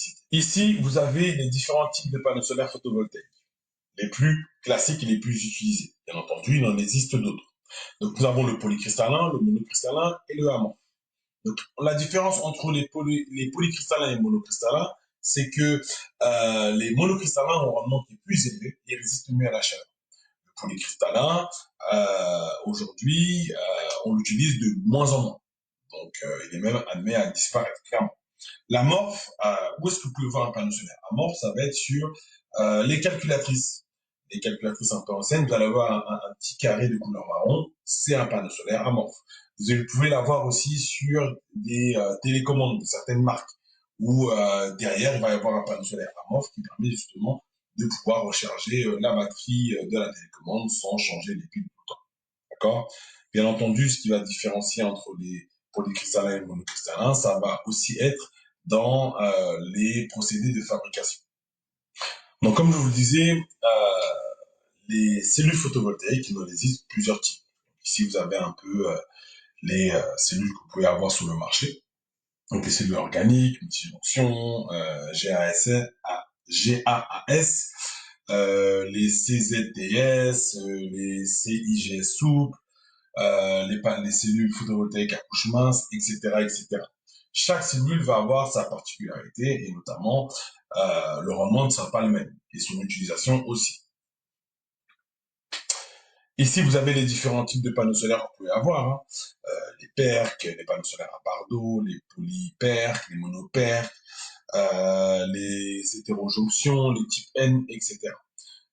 l'électricité. Ici, vous avez les différents types de panneaux solaires photovoltaïques, les plus classiques et les plus utilisés. Bien entendu, il en existe d'autres. Donc, nous avons le polycristallin, le monocristallin et le amorphe. Donc, la différence entre les polycristallins et les monocristallins, c'est que les monocristallins ont un rendement qui est plus élevé et résistent mieux à la chaleur. Le polycristallin, aujourd'hui, on l'utilise de moins en moins. Donc, il est même admis à disparaître, clairement. L'amorphe, où est-ce que vous pouvez voir un panneau solaire? Amorphe, ça va être sur les calculatrices. Les calculatrices un peu anciennes, vous allez avoir un petit carré de couleur marron, c'est un panneau solaire amorphe. Vous pouvez l'avoir aussi sur des télécommandes de certaines marques, où derrière, il va y avoir un panneau solaire amorphe qui permet justement de pouvoir recharger la batterie de la télécommande sans changer les piles tout le temps. D'accord? Bien entendu, ce qui va différencier entre les polycristallins et les monocristallins, ça va aussi être dans les procédés de fabrication. Donc, comme je vous le disais, les cellules photovoltaïques, il en existe plusieurs types. Ici, vous avez un peu les cellules que vous pouvez avoir sur le marché. Donc, les cellules organiques, multijonction, GAS, les CZTS, les CIGS souples, les cellules photovoltaïques à couche mince, etc., etc. Chaque cellule va avoir sa particularité et notamment le rendement ne sera pas le même et son utilisation aussi. Ici, vous avez les différents types de panneaux solaires que vous pouvez avoir. Hein. Les percs, les panneaux solaires à barre d'eau, les polypercs, les monopercs, les hétérojonctions, les types N, etc.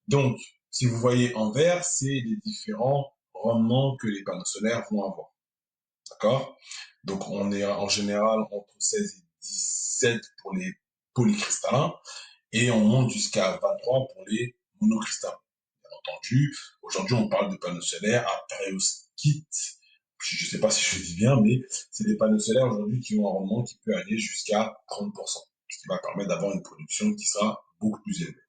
Donc, si vous voyez en vert, c'est les différents rendements que les panneaux solaires vont avoir. D'accord? Donc, on est en général entre 16 et 17 pour les polycristallins et on monte jusqu'à 23 pour les monocristallins. Bien entendu, aujourd'hui, on parle de panneaux solaires à perovskite. Je ne sais pas si je le dis bien, mais c'est des panneaux solaires aujourd'hui qui ont un rendement qui peut aller jusqu'à 30%, ce qui va permettre d'avoir une production qui sera beaucoup plus élevée.